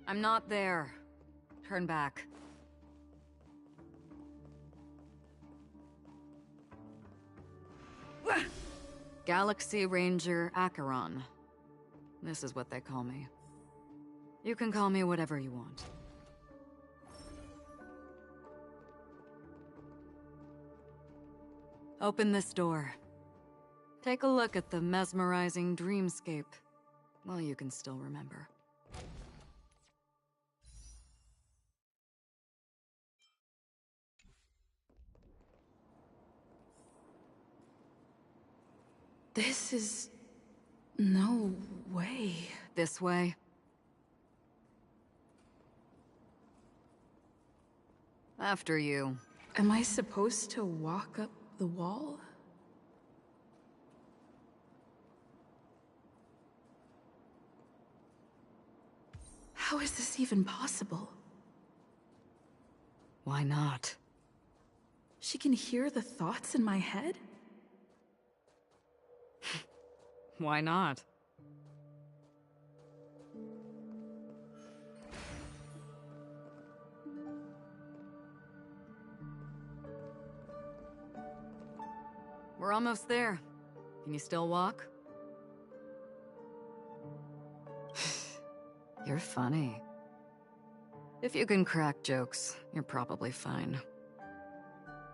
I'm not there. Turn back. Galaxy Ranger Acheron. This is what they call me. You can call me whatever you want. Open this door. Take a look at the mesmerizing dreamscape while you can still remember. This is... no way. This way. After you. Am I supposed to walk up the wall? How is this even possible? Why not? She can hear the thoughts in my head? Why not? We're almost there. Can you still walk? You're funny. If you can crack jokes, you're probably fine.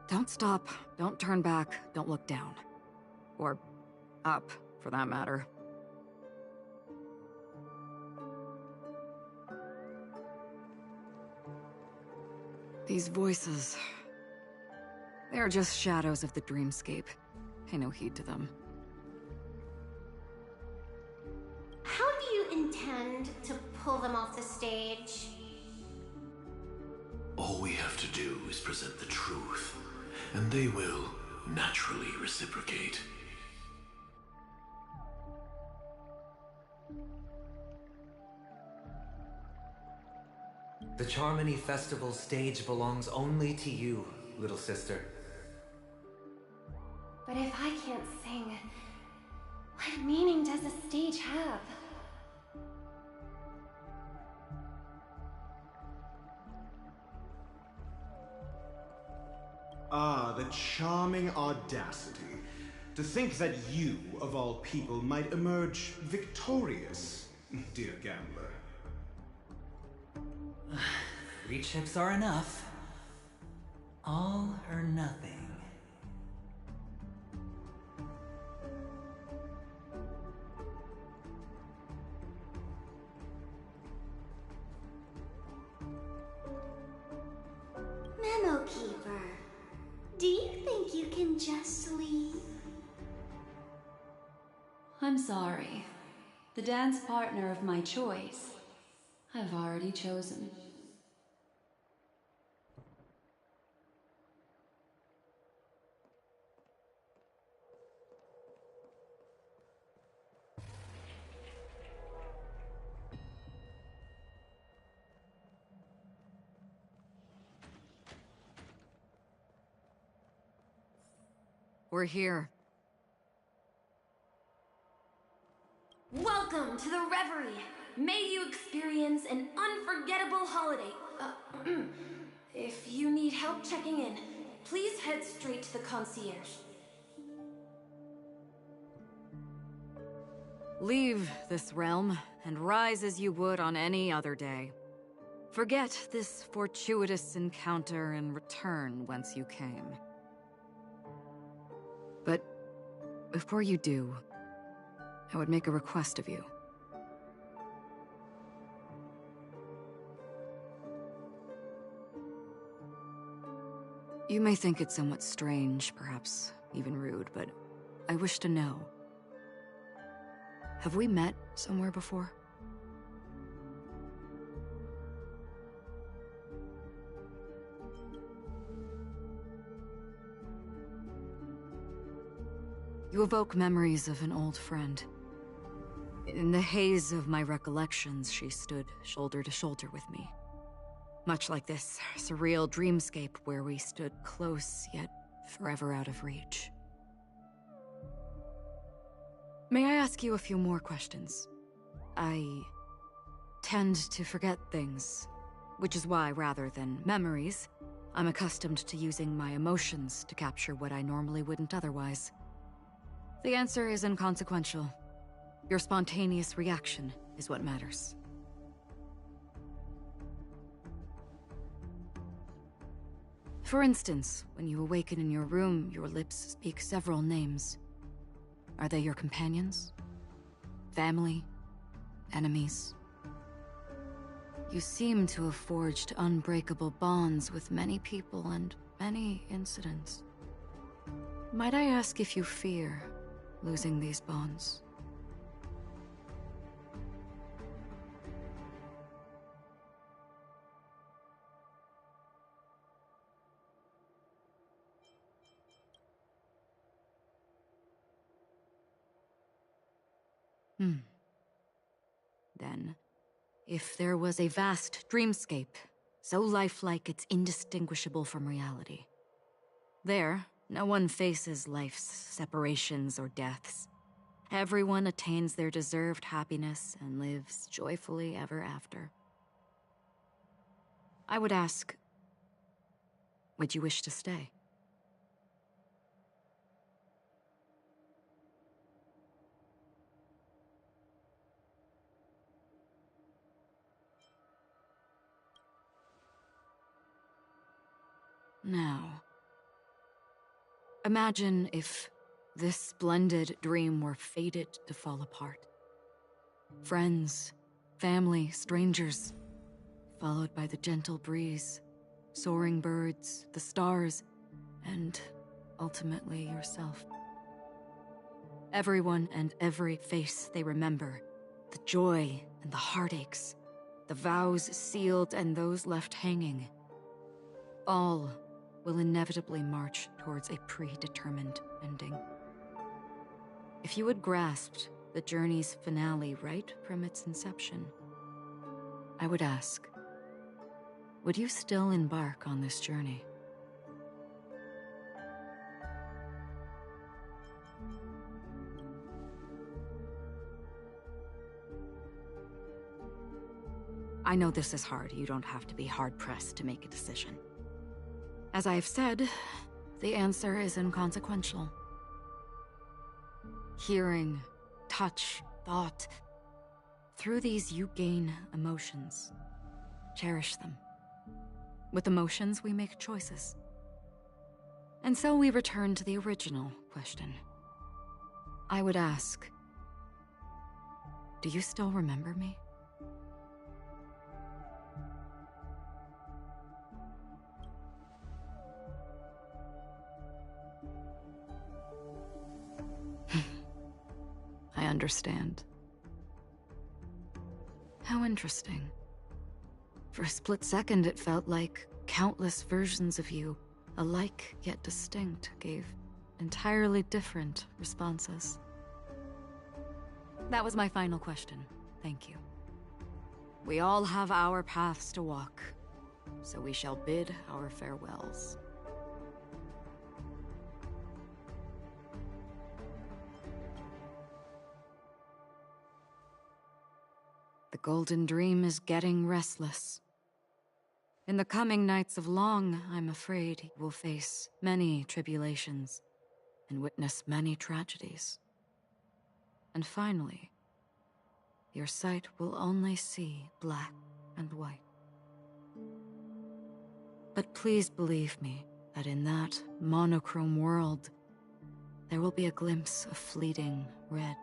Don't stop, don't turn back, don't look down. Or up, for that matter. These voices... they are just shadows of the dreamscape. Pay no heed to them. How do you intend to pull them off the stage? All we have to do is present the truth, and they will naturally reciprocate. The Charmony Festival stage belongs only to you, little sister. But if I can't sing, what meaning does the stage have? Ah, the charming audacity. To think that you, of all people, might emerge victorious, dear gambler. 3 chips are enough. All or nothing. Memo Keeper, do you think you can just leave? I'm sorry. The dance partner of my choice, I've already chosen. We're here. Welcome to the Reverie! May you experience an unforgettable holiday. If you need help checking in, please head straight to the concierge. Leave this realm, and rise as you would on any other day. Forget this fortuitous encounter and return whence you came. But before you do, I would make a request of you. You may think it somewhat strange, perhaps even rude, but I wish to know. Have we met somewhere before? You evoke memories of an old friend. In the haze of my recollections, she stood shoulder to shoulder with me. Much like this surreal dreamscape where we stood close, yet forever out of reach. May I ask you a few more questions? tend to forget things, which is why, rather than memories, I'm accustomed to using my emotions to capture what I normally wouldn't otherwise. The answer is inconsequential. Your spontaneous reaction is what matters. For instance, when you awaken in your room, your lips speak several names. Are they your companions? Family? Enemies? You seem to have forged unbreakable bonds with many people and many incidents. Might I ask if you fear losing these bonds? Then, if there was a vast dreamscape, so lifelike it's indistinguishable from reality. There, no one faces life's separations or deaths. Everyone attains their deserved happiness and lives joyfully ever after. I would ask, would you wish to stay? Now, imagine if this splendid dream were fated to fall apart. Friends, family, strangers, followed by the gentle breeze, soaring birds, the stars, and ultimately yourself. Everyone and every face they remember, the joy and the heartaches, the vows sealed and those left hanging, all will inevitably march towards a predetermined ending. If you had grasped the journey's finale right from its inception, I would ask, would you still embark on this journey? I know this is hard. You don't have to be hard-pressed to make a decision. As I have said, the answer is inconsequential. Hearing, touch, thought. Through these you gain emotions. Cherish them. With emotions, we make choices. And so we return to the original question. I would ask, do you still remember me? I understand. How interesting. For a split second, it felt like countless versions of you, alike yet distinct, gave entirely different responses. That was my final question. Thank you. We all have our paths to walk, so we shall bid our farewells. The Golden Dream is getting restless. In the coming nights of Long, I'm afraid he will face many tribulations and witness many tragedies. And finally, your sight will only see black and white. But please believe me that in that monochrome world, there will be a glimpse of fleeting red.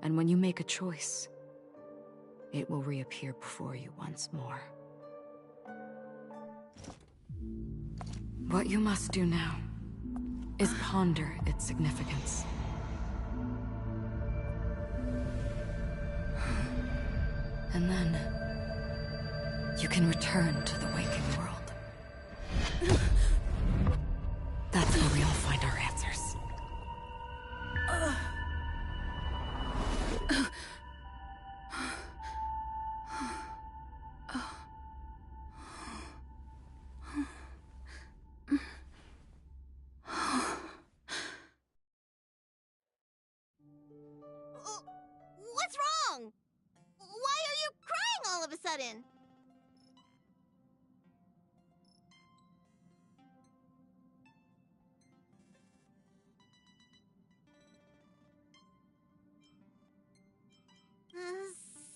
And when you make a choice, it will reappear before you once more. What you must do now is ponder its significance. And then, you can return to the waking world. That's where we all find our answers. What's wrong? Why are you button.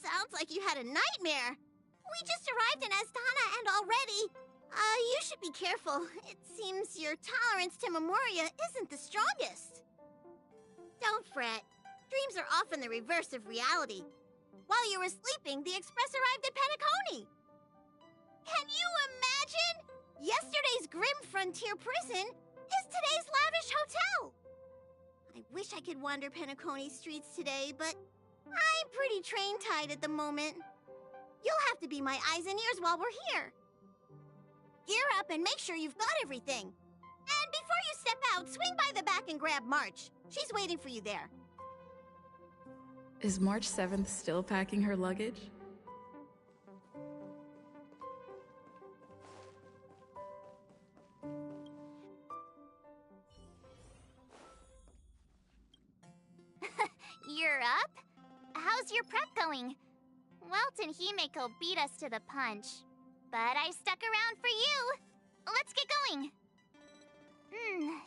Sounds like you had a nightmare. We just arrived in Astana and already... you should be careful. It seems your tolerance to Memoria isn't the strongest. Don't fret. Dreams are often the reverse of reality. While you were sleeping, the Express arrived at Penacony. Can you imagine? Yesterday's grim frontier prison is today's lavish hotel. I wish I could wander Penacony streets today, but I'm pretty train-tied at the moment. You'll have to be my eyes and ears while we're here. Gear up and make sure you've got everything. And before you step out, swing by the back and grab March. She's waiting for you there. Is March 7th still packing her luggage? You're up? How's your prep going? Welt and Himeko beat us to the punch, but I stuck around for you. Let's get going.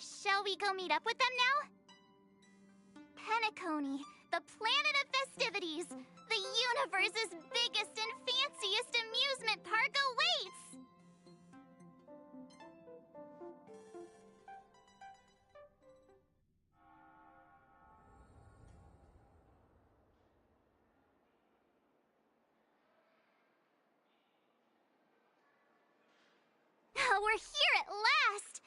Shall we go meet up with them now? Penacony, the planet of festivities, the universe's biggest and fanciest amusement park awaits! We're here at last!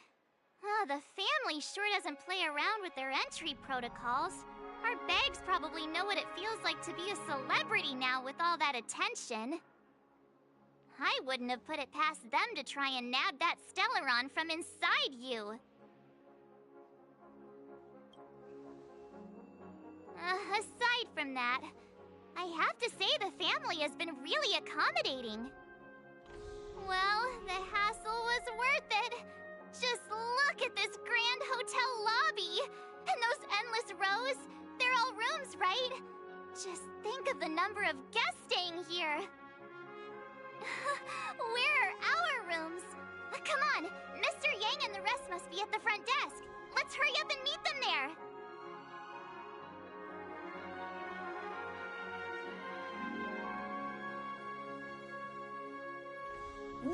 The family sure doesn't play around with their entry protocols. Our bags probably know what it feels like to be a celebrity now with all that attention. I wouldn't have put it past them to try and nab that Stellaron from inside you. Aside from that, I have to say the family has been really accommodating. Well, the hassle was worth it. Just look at this grand hotel lobby! And those endless rows! They're all rooms, right? Just think of the number of guests staying here! Where are our rooms? Come on! Mr. Yang and the rest must be at the front desk! Let's hurry up and meet them there!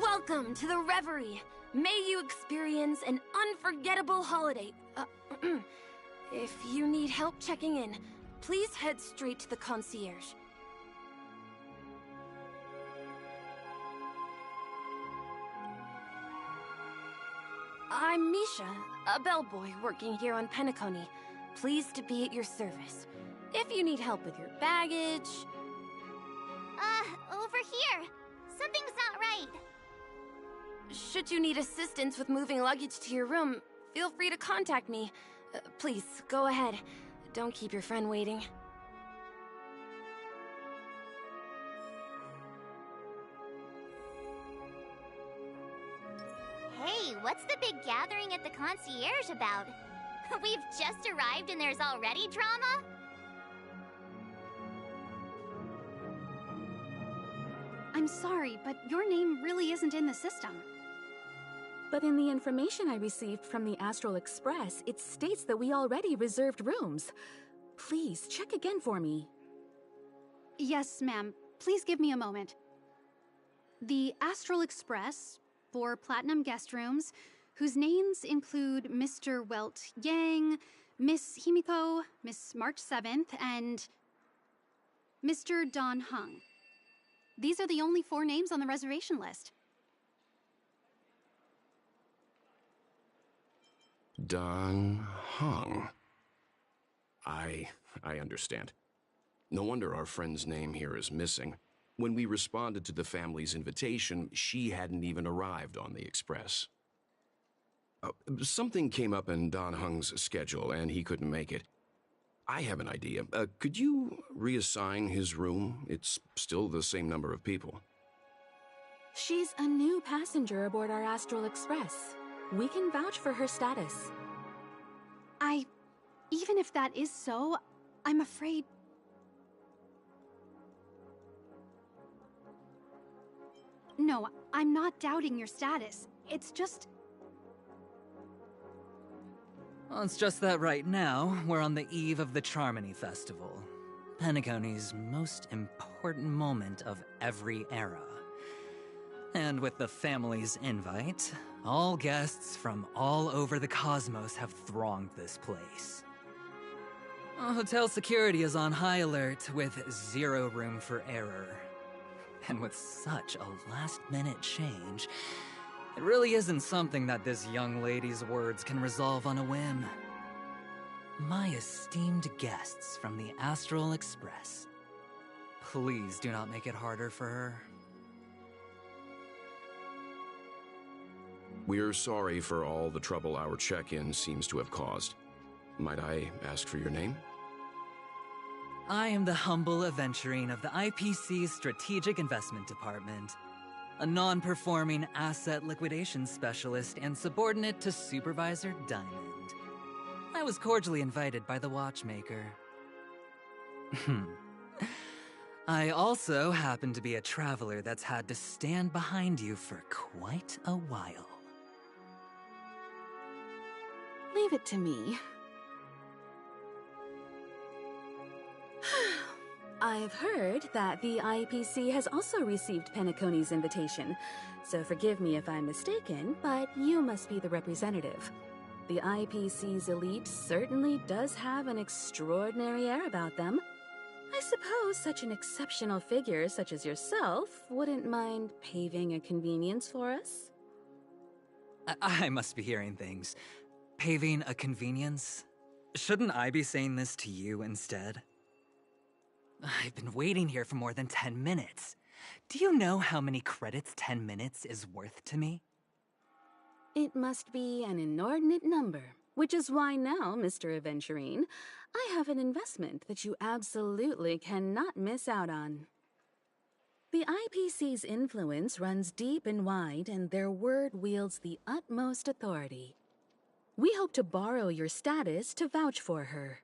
Welcome to the Reverie! May you experience an unforgettable holiday. If you need help checking in, please head straight to the concierge. I'm Misha, a bellboy working here on Penacony. Pleased to be at your service. If you need help with your baggage... Over here. Something's not right. Should you need assistance with moving luggage to your room, feel free to contact me. Please, go ahead. Don't keep your friend waiting. Hey, what's the big gathering at the concierge about? We've just arrived and there's already drama? I'm sorry, but your name really isn't in the system. But in the information I received from the Astral Express, it states that we already reserved rooms. Please, check again for me. Yes, ma'am. Please give me a moment. The Astral Express, 4 platinum guest rooms, whose names include Mr. Welt Yang, Miss Himiko, Miss March 7th, and Mr. Don Hung. These are the only 4 names on the reservation list. Don Hung. I understand. No wonder our friend's name here is missing. When we responded to the family's invitation, she hadn't even arrived on the express. Something came up in Don Hung's schedule, and he couldn't make it. I have an idea. Could you reassign his room? It's still the same number of people. She's a new passenger aboard our Astral Express. We can vouch for her status. Even if that is so, I'm afraid... No, I'm not doubting your status. It's just... Well, it's just that right now, we're on the eve of the Charmony Festival. Penacony's most important moment of every era. And with the family's invite, all guests from all over the cosmos have thronged this place. Hotel security is on high alert with zero room for error. And with such a last-minute change, it really isn't something that this young lady's words can resolve on a whim. My esteemed guests from the Astral Express, please do not make it harder for her. We're sorry for all the trouble our check-in seems to have caused. Might I ask for your name? I am the humble aventurine of the IPC's Strategic Investment Department, a non-performing asset liquidation specialist and subordinate to Supervisor Diamond. I was cordially invited by the watchmaker. I also happen to be a traveler that's had to stand behind you for quite a while. Leave it to me. I've heard that the IPC has also received Penacony's invitation, so forgive me if I'm mistaken, but you must be the representative. The IPC's elite certainly does have an extraordinary air about them. I suppose such an exceptional figure such as yourself wouldn't mind paving a convenience for us? I must be hearing things. Paving a convenience? Shouldn't I be saying this to you instead? I've been waiting here for more than 10 minutes. Do you know how many credits 10 minutes is worth to me? It must be an inordinate number, which is why now, Mr. Aventurine, I have an investment that you absolutely cannot miss out on. The IPC's influence runs deep and wide, and their word wields the utmost authority. We hope to borrow your status to vouch for her.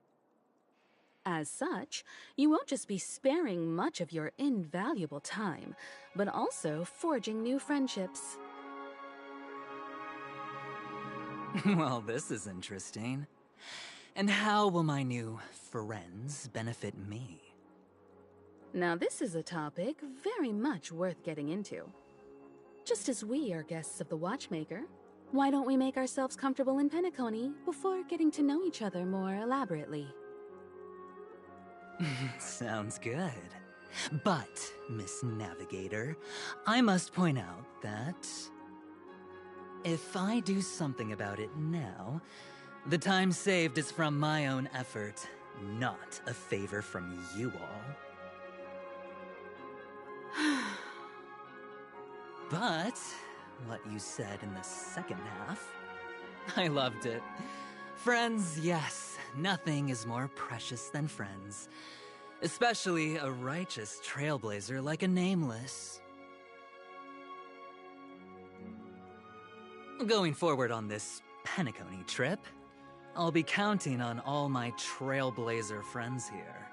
As such, you won't just be sparing much of your invaluable time, but also forging new friendships. Well, this is interesting. And how will my new friends benefit me? Now this is a topic very much worth getting into. Just as we are guests of the Watchmaker, why don't we make ourselves comfortable in Penacony before getting to know each other more elaborately? Sounds good. But, Miss Navigator, I must point out that if I do something about it now, the time saved is from my own effort, not a favor from you all. But what you said in the second half, I loved it. Friends, yes, nothing is more precious than friends. Especially a righteous trailblazer like a Nameless. Going forward on this Penacony trip, I'll be counting on all my trailblazer friends here.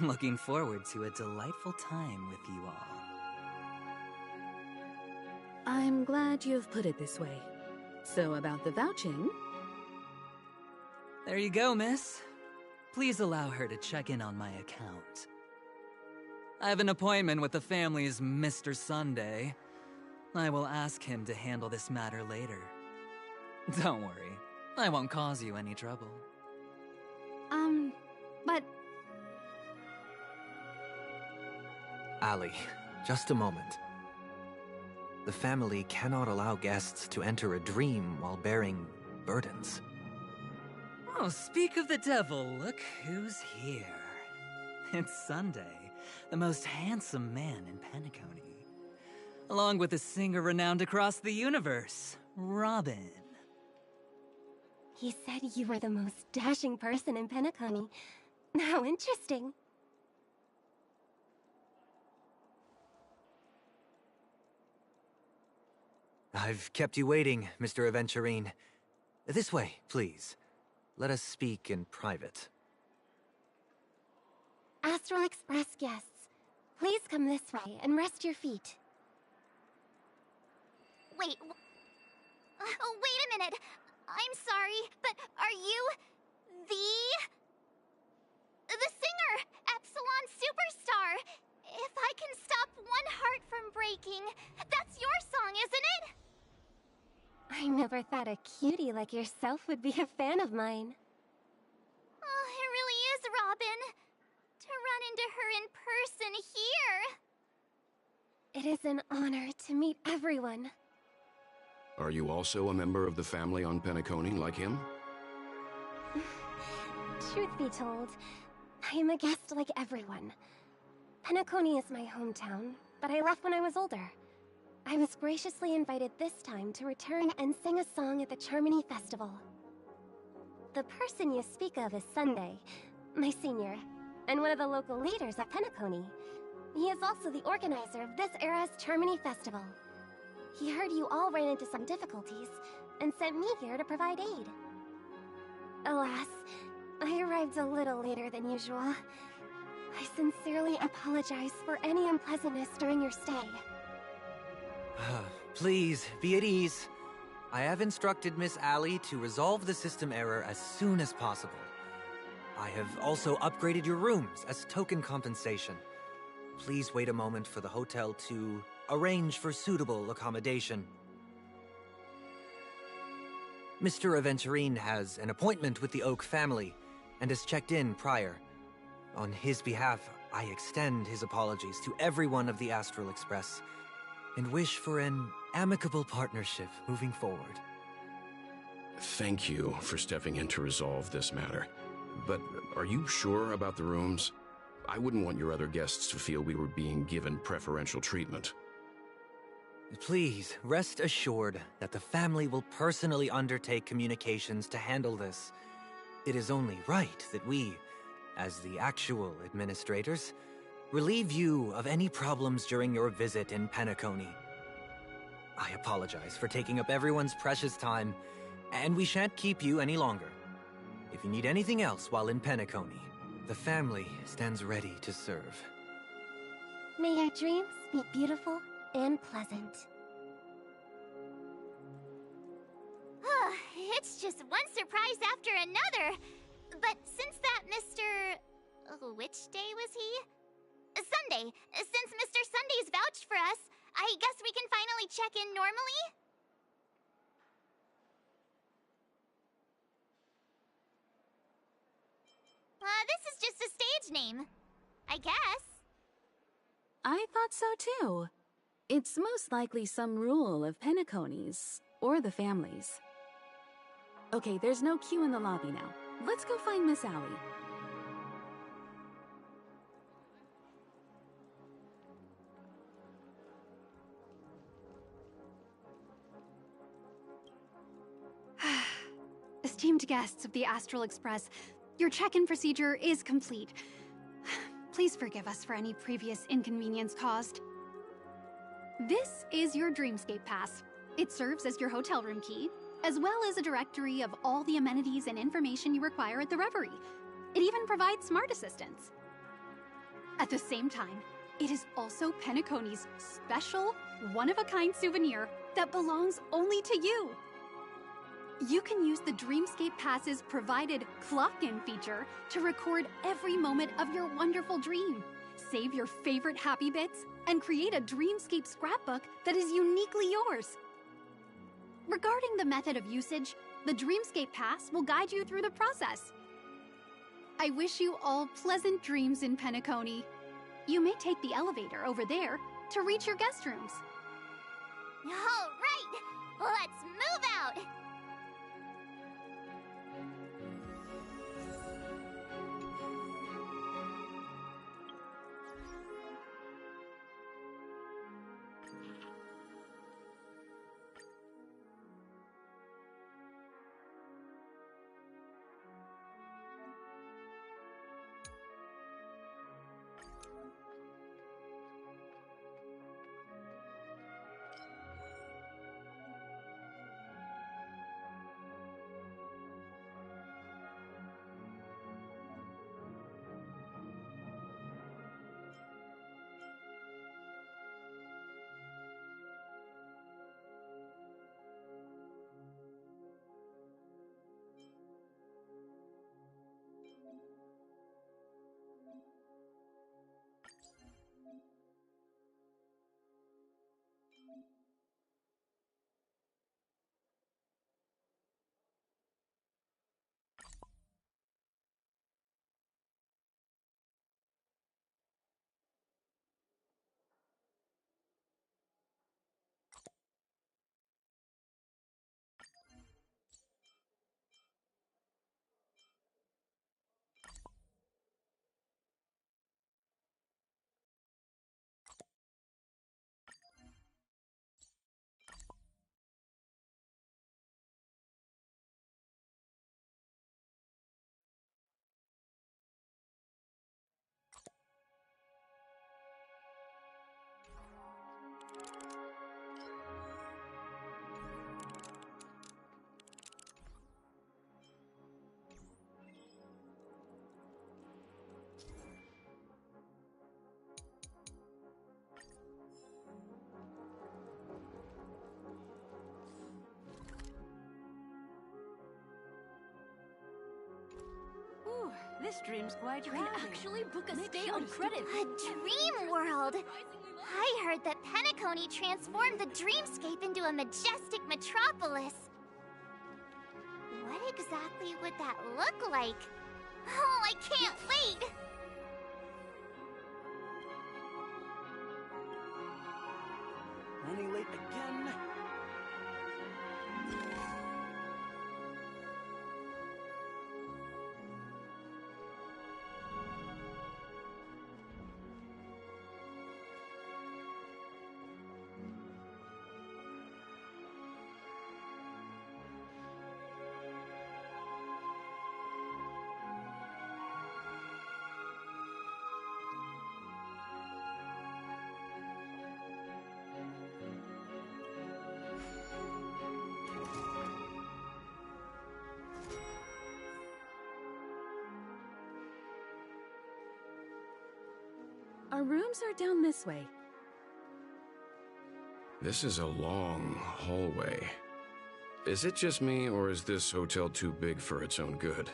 Looking forward to a delightful time with you all. I'm glad you've put it this way. So about the vouching... There you go, miss. Please allow her to check in on my account. I have an appointment with the family's Mr. Sunday. I will ask him to handle this matter later. Don't worry, I won't cause you any trouble. But... Ali, just a moment. The family cannot allow guests to enter a dream while bearing burdens. Oh, speak of the devil, look who's here. It's Sunday, the most handsome man in Penacony. Along with a singer renowned across the universe, Robin. He said you were the most dashing person in Penacony. How interesting. I've kept you waiting, Mr. Aventurine. This way, please. Let us speak in private. Astral Express guests, please come this way and rest your feet. Wait, wait a minute. I'm sorry, but are you the singer, Epsilon Superstar? If I can stop one heart from breaking, that's your song, isn't it? I never thought a cutie like yourself would be a fan of mine. Oh, it really is, Robin. To run into her in person here. It is an honor to meet everyone. Are you also a member of the family on Penacony like him? Truth be told, I am a guest like everyone. Penacony is my hometown, but I left when I was older. I was graciously invited this time to return and sing a song at the Charmony Festival. The person you speak of is Sunday, my senior, and one of the local leaders at Penacony. He is also the organizer of this era's Charmony Festival. He heard you all ran into some difficulties, and sent me here to provide aid. Alas, I arrived a little later than usual. I sincerely apologize for any unpleasantness during your stay. Please, be at ease. I have instructed Miss Allie to resolve the system error as soon as possible. I have also upgraded your rooms as token compensation. Please wait a moment for the hotel to arrange for suitable accommodation. Mr. Aventurine has an appointment with the Oak family and has checked in prior. On his behalf, I extend his apologies to everyone of the Astral Express and wish for an amicable partnership moving forward. Thank you for stepping in to resolve this matter. But are you sure about the rooms? I wouldn't want your other guests to feel we were being given preferential treatment. Please, rest assured that the family will personally undertake communications to handle this. It is only right that we, as the actual administrators, relieve you of any problems during your visit in Penacony. I apologize for taking up everyone's precious time, and we shan't keep you any longer. If you need anything else while in Penacony, the family stands ready to serve. May your dreams be beautiful and pleasant. It's just one surprise after another. But since that Mr... which day was he? Sunday. Since Mr. Sunday's vouched for us, I guess we can finally check in normally? This is just a stage name. I guess. I thought so too. It's most likely some rule of Penacony's, or the family's. Okay, there's no queue in the lobby now. Let's go find Miss Allie. Esteemed guests of the Astral Express, your check-in procedure is complete. Please forgive us for any previous inconvenience caused. This is your Dreamscape Pass. It serves as your hotel room key, as well as a directory of all the amenities and information you require at the Reverie. It even provides smart assistants. At the same time, it is also Penacony's special, one-of-a-kind souvenir that belongs only to you. You can use the Dreamscape Pass's provided clock-in feature to record every moment of your wonderful dream, save your favorite happy bits, and create a Dreamscape scrapbook that is uniquely yours. Regarding the method of usage, the Dreamscape Pass will guide you through the process. I wish you all pleasant dreams in Penacony. You may take the elevator over there to reach your guest rooms. All right, let's move out. This dream's quite You crowded. can actually book a Make stay sure on to credit. A dream world! I heard that Penacony transformed the dreamscape into a majestic metropolis. What exactly would that look like? Oh, I can't wait! Running late again. Our rooms are down this way. This is a long hallway. Is it just me, or is this hotel too big for its own good?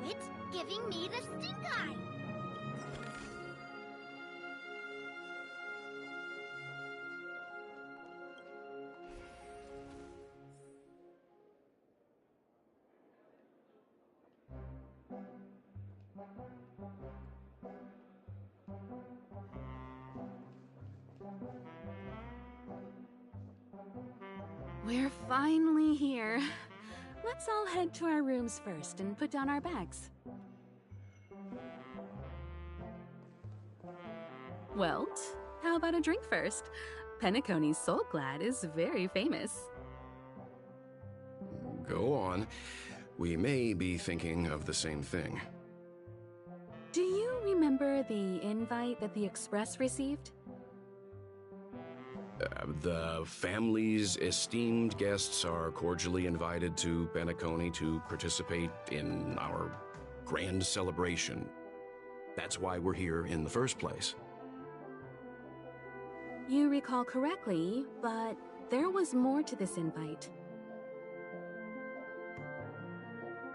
Quit giving me the stink eye! We're finally here. Let's all head to our rooms first and put down our bags. Welt, how about a drink first? Penacony's Soul Glad is very famous. Go on. We may be thinking of the same thing. Do you remember the invite that the Express received? The family's esteemed guests are cordially invited to Penacony to participate in our grand celebration. That's why we're here in the first place. You recall correctly, but there was more to this invite.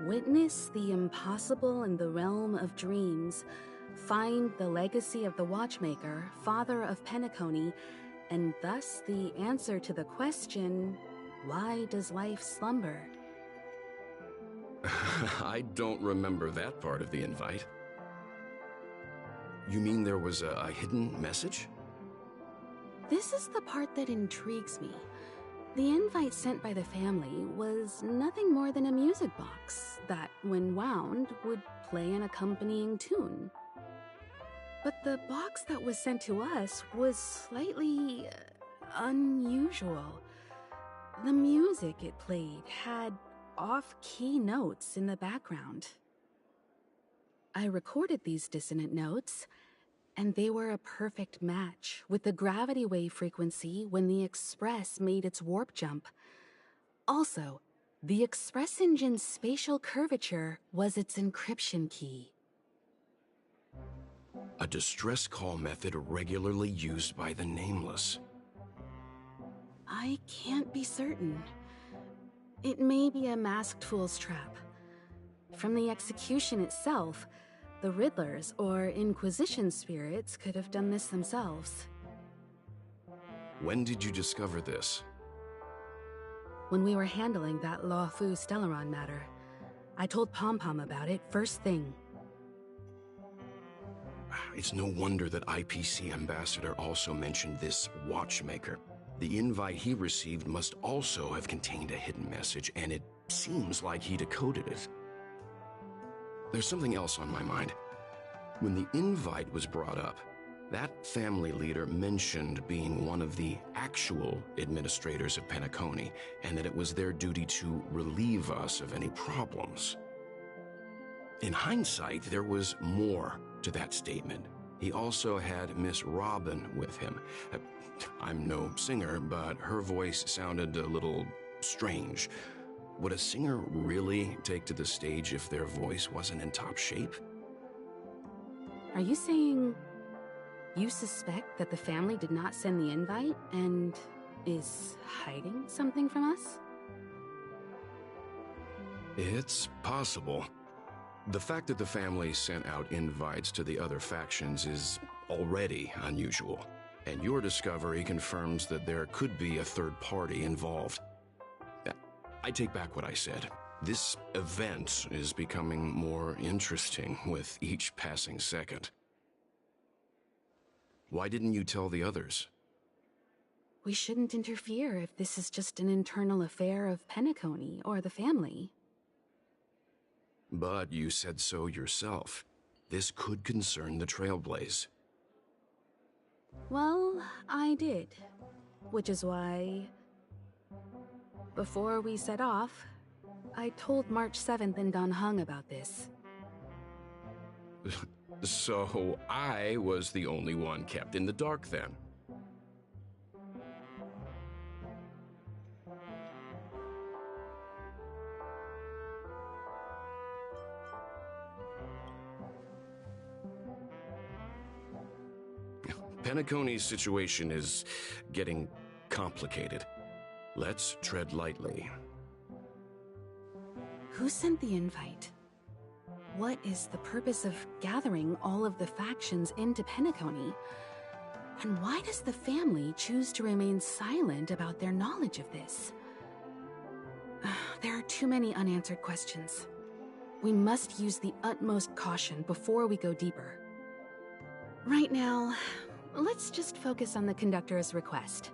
Witness the impossible in the realm of dreams. Find the legacy of the Watchmaker, father of Penacony, and thus the answer to the question, why does life slumber? I don't remember that part of the invite. You mean there was a hidden message? This is the part that intrigues me. The invite sent by the family was nothing more than a music box that, when wound, would play an accompanying tune. But the box that was sent to us was slightly unusual. The music it played had off-key notes in the background. I recorded these dissonant notes, and they were a perfect match with the gravity wave frequency when the Express made its warp jump. Also, the Express engine's spatial curvature was its encryption key. A distress call method regularly used by the Nameless. I can't be certain. It may be a masked fool's trap. From the execution itself, the Riddlers or Inquisition spirits could have done this themselves. When did you discover this? When we were handling that Lawfu Stellaron matter, I told Pom Pom about it first thing. It's no wonder that IPC Ambassador also mentioned this Watchmaker. The invite he received must also have contained a hidden message, and it seems like he decoded it. There's something else on my mind. When the invite was brought up, that family leader mentioned being one of the actual administrators of Penacony, and that it was their duty to relieve us of any problems. In hindsight, there was more to that statement. He also had Miss Robin with him. I'm no singer, but her voice sounded a little strange. Would a singer really take to the stage if their voice wasn't in top shape? Are you saying You suspect that the family did not send the invite and is hiding something from us? It's possible. The fact that the family sent out invites to the other factions is already unusual, and your discovery confirms that there could be a third party involved. I take back what I said. This event is becoming more interesting with each passing second. Why didn't you tell the others? We shouldn't interfere if this is just an internal affair of Penacony or the family. But you said so yourself. This could concern the Trailblaze. Well, I did. Which is why, before we set off, I told March 7th and Don Hung about this. So I was the only one kept in the dark then. Penacony's situation is getting complicated. Let's tread lightly. Who sent the invite? What is the purpose of gathering all of the factions into Penacony? And why does the family choose to remain silent about their knowledge of this? There are too many unanswered questions. We must use the utmost caution before we go deeper. Right now, let's just focus on the conductor's request.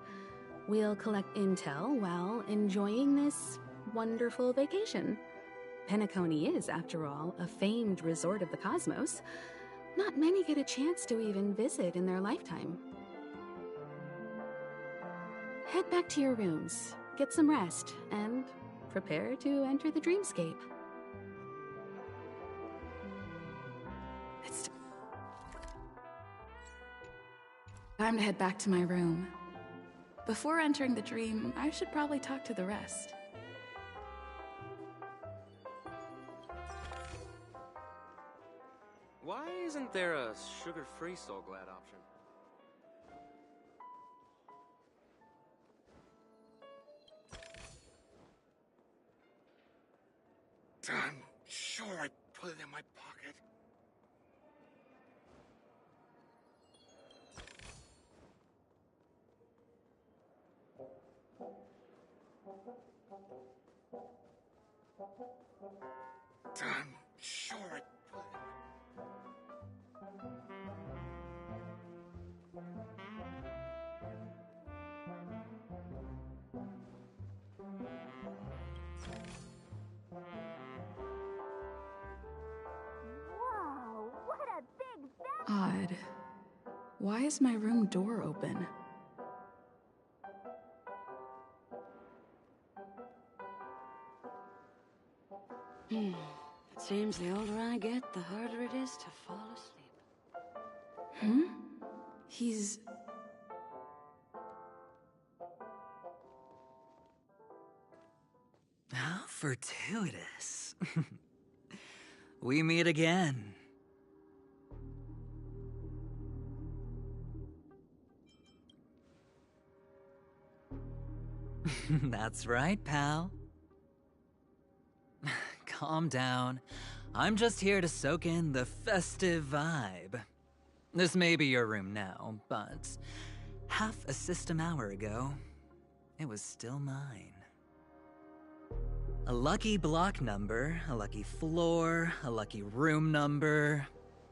We'll collect intel while enjoying this wonderful vacation. Penacony is, after all, a famed resort of the cosmos. Not many get a chance to even visit in their lifetime. Head back to your rooms, get some rest, and prepare to enter the dreamscape. It's time to head back to my room. Before entering the dream, I should probably talk to the rest. Why isn't there a sugar-free Soul Glad option? I'm sure I put it in my pocket. I'm sure I put it Whoa, what a big bed! Odd. Why is my room door open? It seems the older I get, the harder it is to fall asleep. Hmm? He's... How fortuitous. We meet again. That's right, pal. Calm down. I'm just here to soak in the festive vibe. This may be your room now, but half a system hour ago, it was still mine. A lucky block number, a lucky floor, a lucky room number.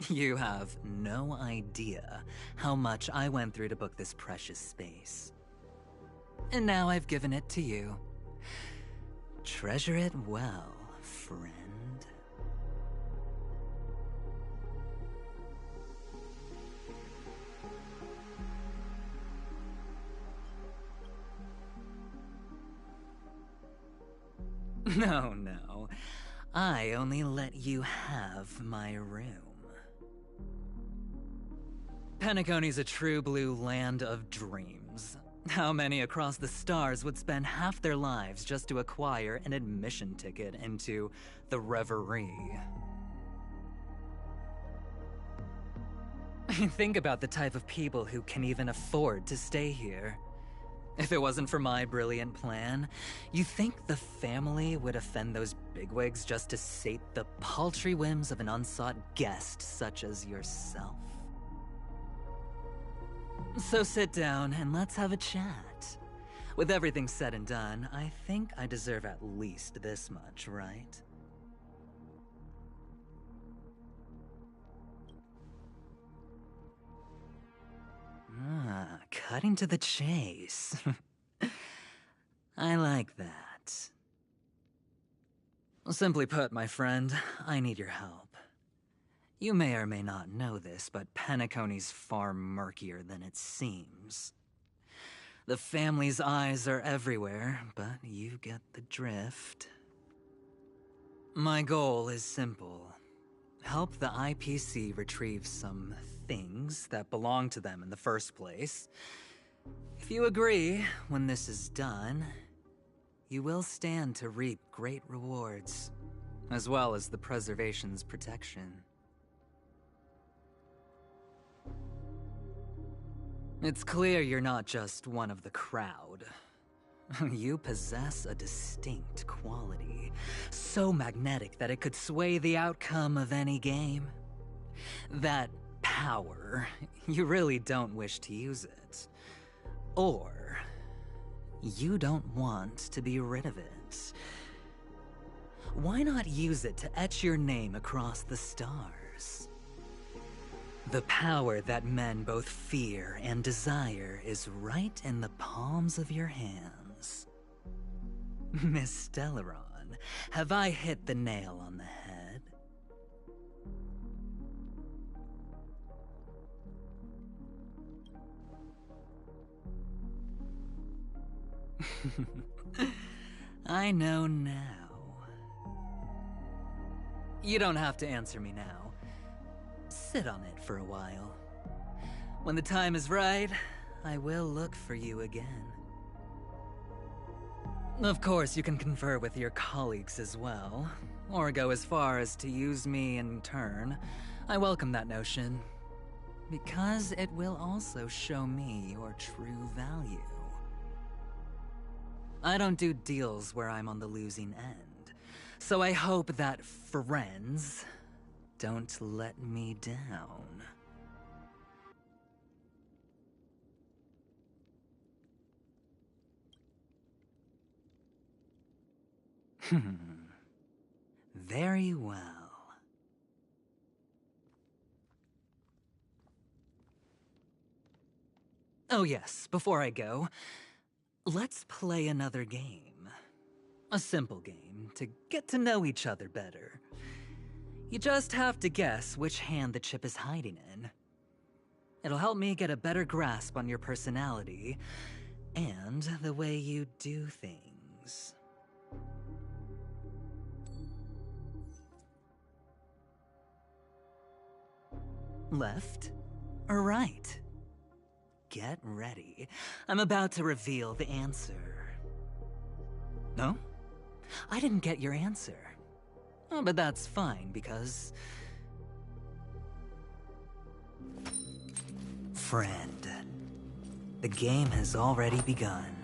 You have no idea how much I went through to book this precious space. And now I've given it to you. Treasure it well, friend. No, no. I only let you have my room. Penacony's a true blue land of dreams. How many across the stars would spend half their lives just to acquire an admission ticket into the Reverie? Think about the type of people who can even afford to stay here. If it wasn't for my brilliant plan, you think the family would offend those bigwigs just to sate the paltry whims of an unsought guest such as yourself? So sit down and let's have a chat. With everything said and done, I think I deserve at least this much, right? Cutting to the chase. I like that. Simply put, my friend, I need your help. You may or may not know this, but Penacony's far murkier than it seems. The family's eyes are everywhere, but you get the drift. My goal is simple. Help the IPC retrieve some things that belong to them in the first place. If you agree, when this is done, you will stand to reap great rewards, as well as the preservation's protection. It's clear you're not just one of the crowd. You possess a distinct quality, so magnetic that it could sway the outcome of any game. That power, you really don't wish to use it. Or, you don't want to be rid of it. Why not use it to etch your name across the stars? The power that men both fear and desire is right in the palms of your hands. Miss Stellaron, have I hit the nail on the head? I know now. You don't have to answer me now. Sit on it for a while. When the time is right, I will look for you again. Of course, you can confer with your colleagues as well, or go as far as to use me in turn. I welcome that notion, because it will also show me your true value. I don't do deals where I'm on the losing end, so I hope that friends don't let me down. Very well. Oh yes, before I go, let's play another game. A simple game to get to know each other better. You just have to guess which hand the chip is hiding in. It'll help me get a better grasp on your personality and the way you do things. Left or right? Get ready. I'm about to reveal the answer. No? I didn't get your answer. Oh, but that's fine, because... Friend, the game has already begun.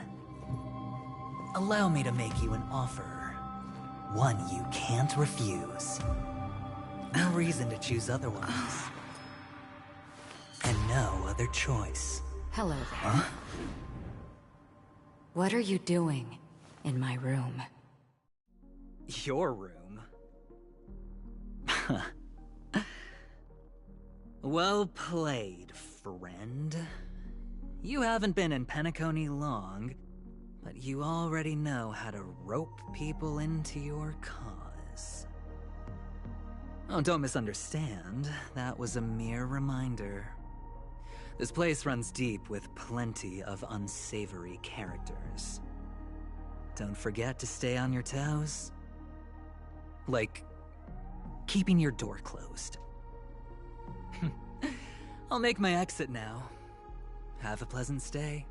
Allow me to make you an offer. One you can't refuse. No reason to choose otherwise. And no other choice. Hello there. Huh? What are you doing in my room? Your room? Well played, friend. You haven't been in Penacony long, but you already know how to rope people into your cause. Oh, don't misunderstand. That was a mere reminder. This place runs deep with plenty of unsavory characters. Don't forget to stay on your toes. Like, keeping your door closed. I'll make my exit now. Have a pleasant stay.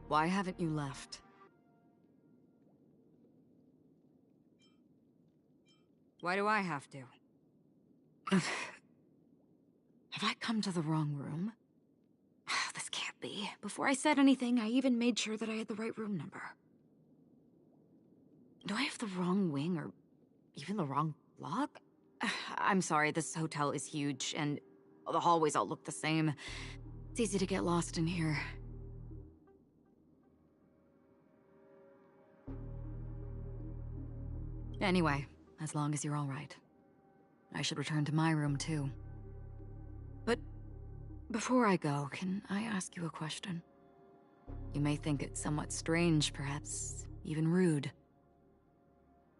Why haven't you left? Why do I have to? Have I come to the wrong room? This can't be. Before I said anything, I even made sure that I had the right room number. Do I have the wrong wing or even the wrong block? I'm sorry, this hotel is huge and the hallways all look the same. It's easy to get lost in here. Anyway, as long as you're all right. I should return to my room too. But before I go, can I ask you a question? You may think it somewhat strange, perhaps even rude.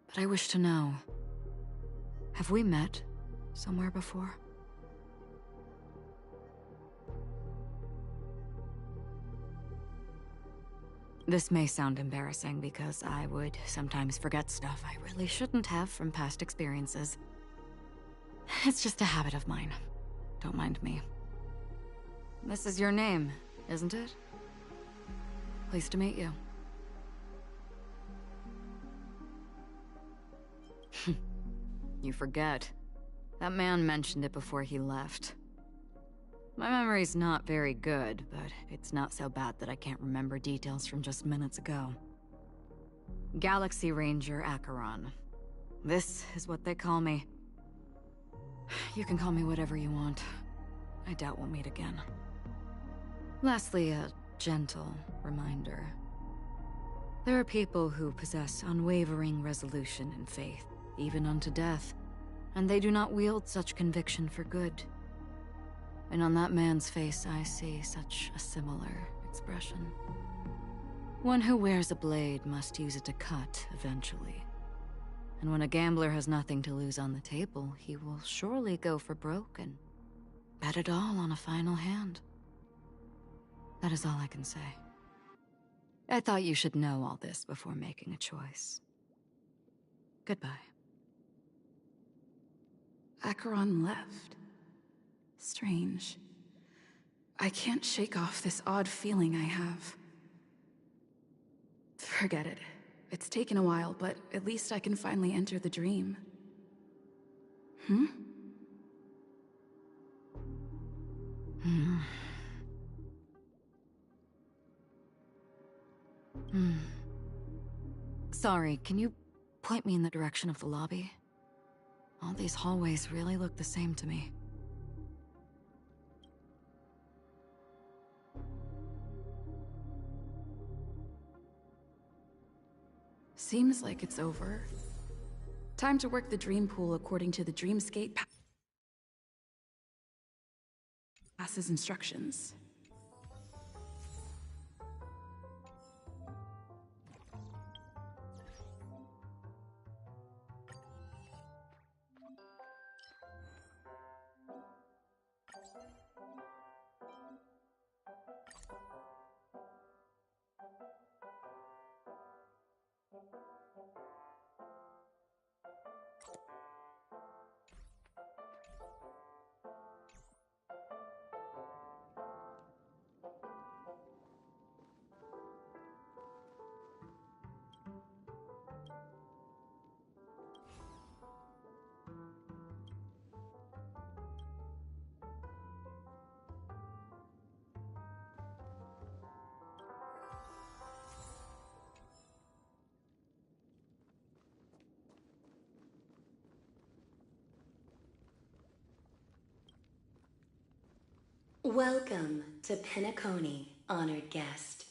But I wish to know, have we met somewhere before? This may sound embarrassing because I would sometimes forget stuff I really shouldn't have from past experiences. It's just a habit of mine. Don't mind me. This is your name, isn't it? Pleased to meet you. You forget. That man mentioned it before he left. My memory's not very good, but it's not so bad that I can't remember details from just minutes ago. Galaxy Ranger Acheron. This is what they call me. You can call me whatever you want. I doubt we'll meet again. Lastly, a gentle reminder. There are people who possess unwavering resolution and faith, even unto death, and they do not wield such conviction for good. And on that man's face, I see such a similar expression. One who wears a blade must use it to cut, eventually. And when a gambler has nothing to lose on the table, he will surely go for broke and bet it all on a final hand. That is all I can say. I thought you should know all this before making a choice. Goodbye. Acheron left. Strange. I can't shake off this odd feeling I have. Forget it. It's taken a while, but at least I can finally enter the dream. Hmm? Sorry, can you point me in the direction of the lobby? All these hallways really look the same to me. Seems like it's over. Time to work the dream pool according to the Dreamscape Pass's instructions. Welcome to Penacony, honored guest.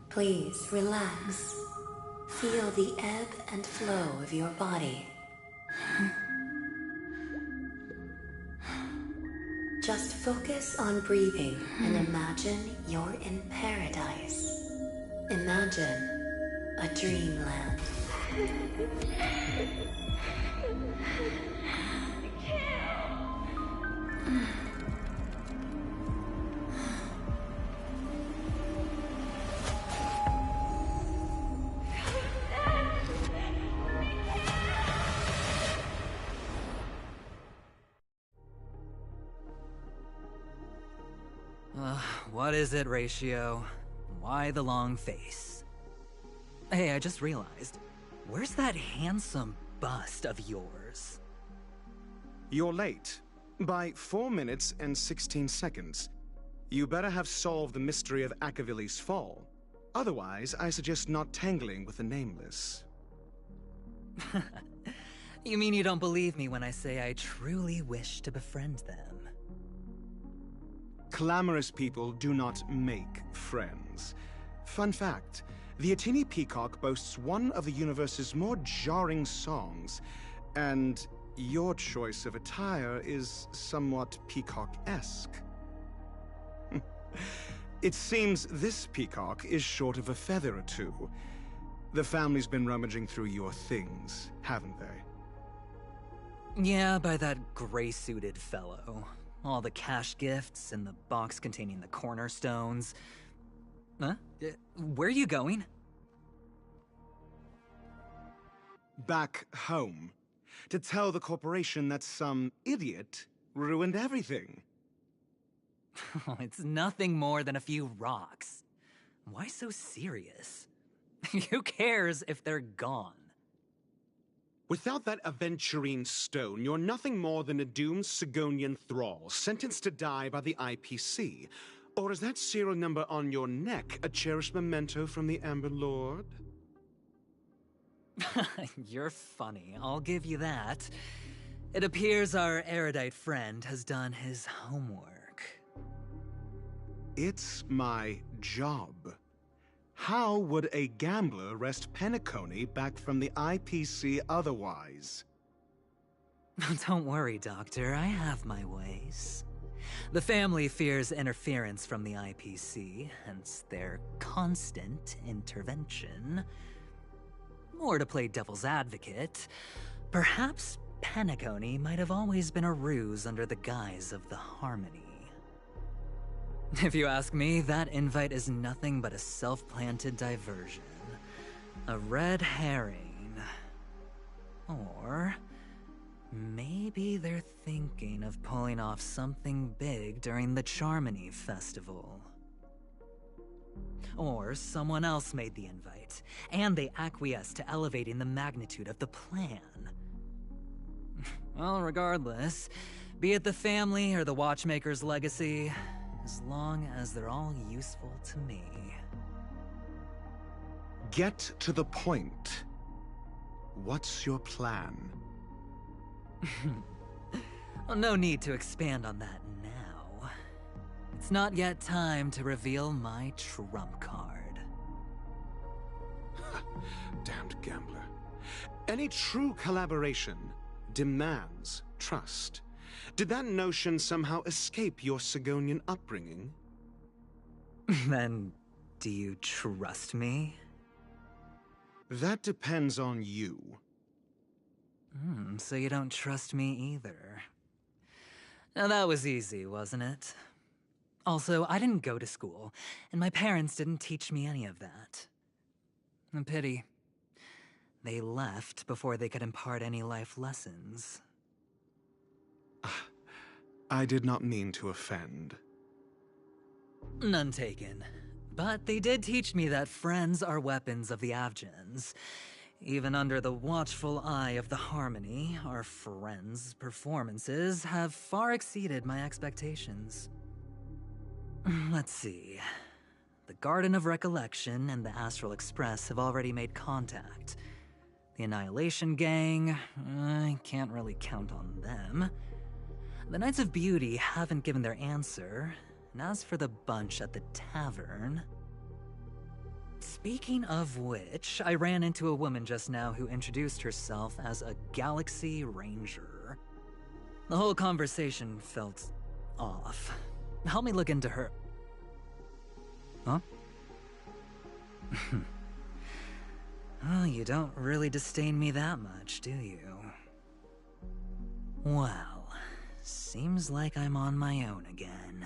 Please relax. Feel the ebb and flow of your body. Just focus on breathing and imagine you're in paradise. Imagine a dreamland. What is it, Ratio? Why the long face? Hey, I just realized, where's that handsome bust of yours? You're late. By 4 minutes and 16 seconds. You better have solved the mystery of Akavili's fall. Otherwise, I suggest not tangling with the Nameless. You mean you don't believe me when I say I truly wish to befriend them? Clamorous people do not make friends. Fun fact, the Atini Peacock boasts one of the universe's more jarring songs, and your choice of attire is somewhat peacock-esque. It seems this peacock is short of a feather or two. The family's been rummaging through your things, haven't they? Yeah, by that gray-suited fellow. All the cash gifts and the box containing the cornerstones. Huh? Where are you going? Back home. To tell the corporation that some idiot ruined everything. It's nothing more than a few rocks. Why so serious? Who cares if they're gone? Without that aventurine stone, you're nothing more than a doomed Sigonian thrall, sentenced to die by the IPC. Or is that serial number on your neck a cherished memento from the Amber Lord? You're funny, I'll give you that. It appears our erudite friend has done his homework. It's my job. How would a gambler wrest Penacony back from the IPC otherwise? Don't worry, Doctor. I have my ways. The family fears interference from the IPC, hence their constant intervention. Or to play devil's advocate, perhaps Penacony might have always been a ruse under the guise of the Harmony. If you ask me, that invite is nothing but a self-planted diversion. A red herring. Or maybe they're thinking of pulling off something big during the Charmony Festival. Or someone else made the invite, and they acquiesced to elevating the magnitude of the plan. Well, regardless, be it the family or the Watchmaker's legacy, as long as they're all useful to me. Get to the point. What's your plan? Well, no need to expand on that now. It's not yet time to reveal my trump card. Damned gambler. Any true collaboration demands trust. Did that notion somehow escape your Sigonian upbringing? Then, do you trust me? That depends on you. So you don't trust me either. Now that was easy, wasn't it? Also, I didn't go to school, and my parents didn't teach me any of that. A pity. They left before they could impart any life lessons. I did not mean to offend. None taken. But they did teach me that friends are weapons of the Avgens. Even under the watchful eye of the Harmony, our friends' performances have far exceeded my expectations. Let's see. The Garden of Recollection and the Astral Express have already made contact. The Annihilation Gang, I can't really count on them. The Knights of Beauty haven't given their answer, and as for the bunch at the tavern... Speaking of which, I ran into a woman just now who introduced herself as a Galaxy Ranger. The whole conversation felt off. Help me look into her... Huh? Oh, you don't really disdain me that much, do you? Well, seems like I'm on my own again.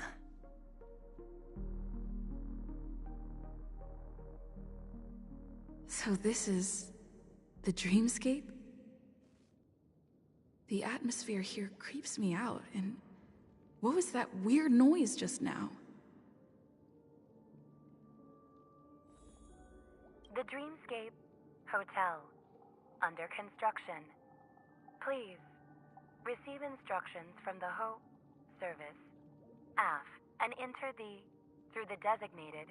So this is the dreamscape? The atmosphere here creeps me out, and what was that weird noise just now? The Dreamscape Hotel, under construction. Please, receive instructions from the service, AF, and enter through the designated.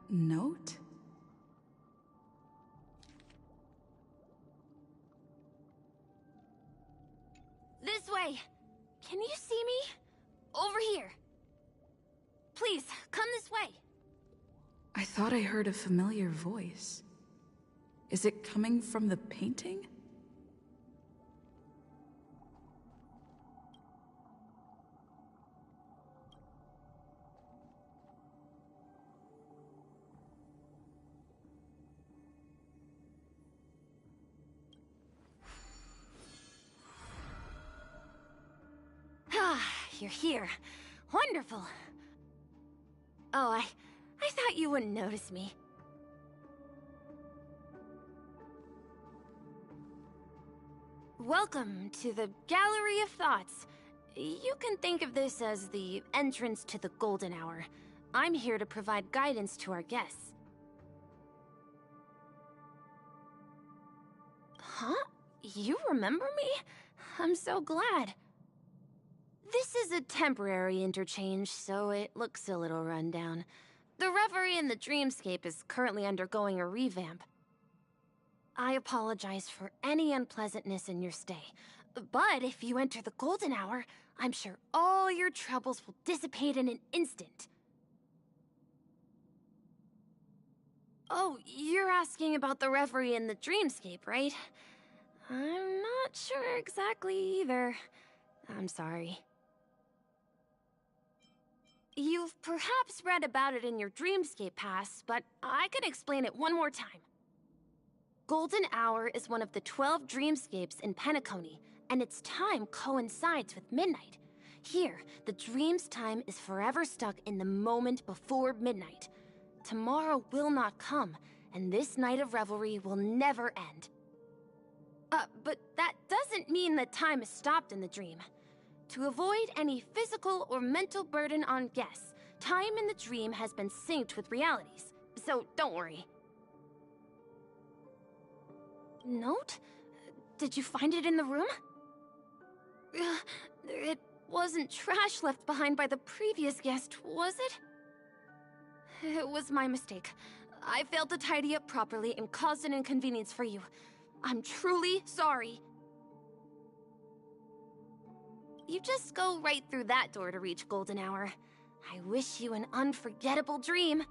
Note? This way! Can you see me? Over here. Please, come this way. I thought I heard a familiar voice. Is it coming from the painting? Ah, you're here. Wonderful. Oh, I thought you wouldn't notice me. Welcome to the Gallery of Thoughts. You can think of this as the entrance to the Golden Hour. I'm here to provide guidance to our guests. Huh? You remember me? I'm so glad. This is a temporary interchange, so it looks a little rundown. The Reverie in the Dreamscape is currently undergoing a revamp. I apologize for any unpleasantness in your stay, but if you enter the Golden Hour, I'm sure all your troubles will dissipate in an instant. Oh, you're asking about the Reverie in the Dreamscape, right? I'm not sure exactly either. I'm sorry. You've perhaps read about it in your Dreamscape Pass, but I can explain it one more time. Golden Hour is one of the 12 dreamscapes in Penacony, and its time coincides with midnight. Here, the dream's time is forever stuck in the moment before midnight. Tomorrow will not come, and this night of revelry will never end. But that doesn't mean that time is stopped in the dream. To avoid any physical or mental burden on guests, time in the dream has been synced with realities, so don't worry. Note? Did you find it in the room? It wasn't trash left behind by the previous guest, was it? It was my mistake. I failed to tidy up properly and caused an inconvenience for you. I'm truly sorry. You just go right through that door to reach Golden Hour. I wish you an unforgettable dream.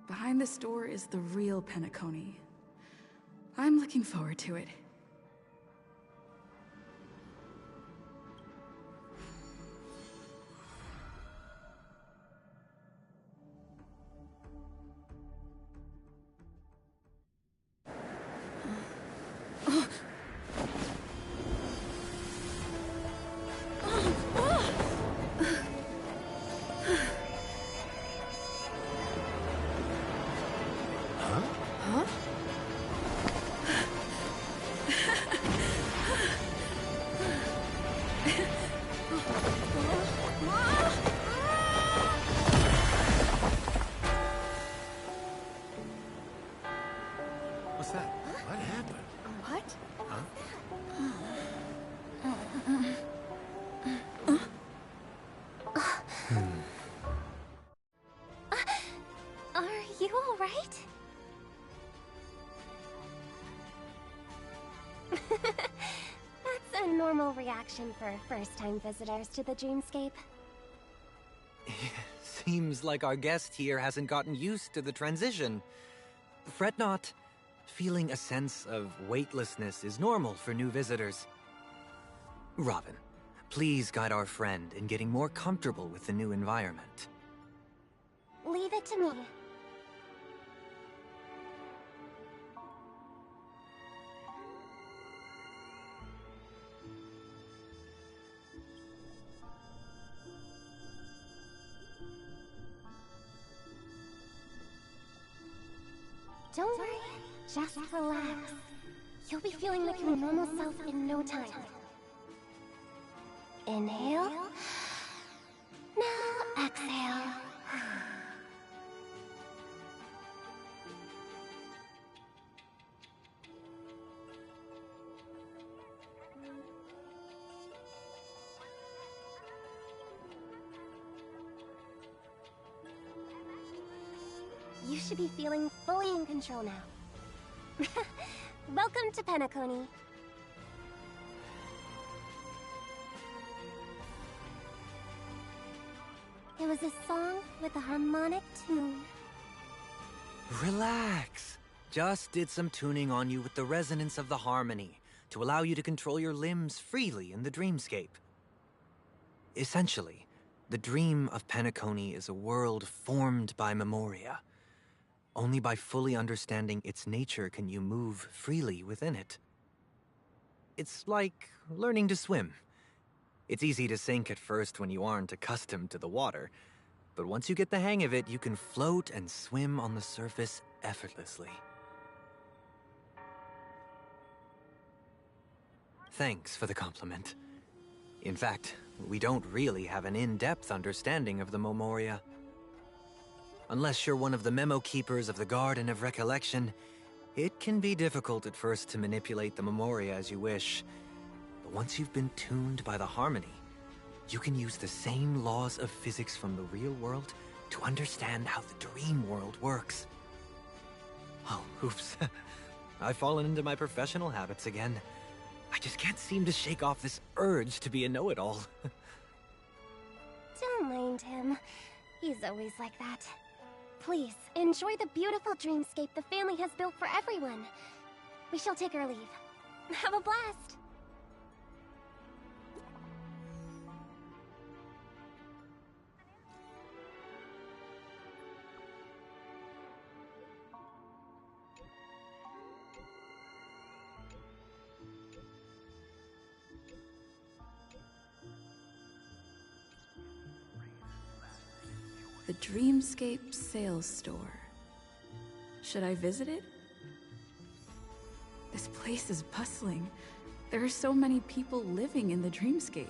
Behind this door is the real Penacony. I'm looking forward to it. What's that? What happened? What? Are you all right? That's normal reaction for first-time visitors to the dreamscape. Seems like our guest here hasn't gotten used to the transition. Fret not. Feeling a sense of weightlessness is normal for new visitors. Robin, please guide our friend in getting more comfortable with the new environment. Leave it to me. Don't worry, just relax. You'll be feeling like your normal self in no time. Inhale. Now exhale. You should be feeling fully in control now. Welcome to Penacony. It was a song with a harmonic tune. Relax. Just did some tuning on you with the resonance of the harmony to allow you to control your limbs freely in the dreamscape. Essentially, the dream of Penacony is a world formed by Memoria. Only by fully understanding its nature can you move freely within it. It's like learning to swim. It's easy to sink at first when you aren't accustomed to the water, but once you get the hang of it, you can float and swim on the surface effortlessly. Thanks for the compliment. In fact, we don't really have an in-depth understanding of the Memoria. Unless you're one of the memo keepers of the Garden of Recollection, it can be difficult at first to manipulate the Memoria as you wish. But once you've been tuned by the harmony, you can use the same laws of physics from the real world to understand how the dream world works. Oh, oops. I've fallen into my professional habits again. I just can't seem to shake off this urge to be a know-it-all. Don't mind him. He's always like that. Please, enjoy the beautiful dreamscape the family has built for everyone. We shall take our leave. Have a blast! The Dreamscape Sales Store. Should I visit it? This place is bustling. There are so many people living in the Dreamscape.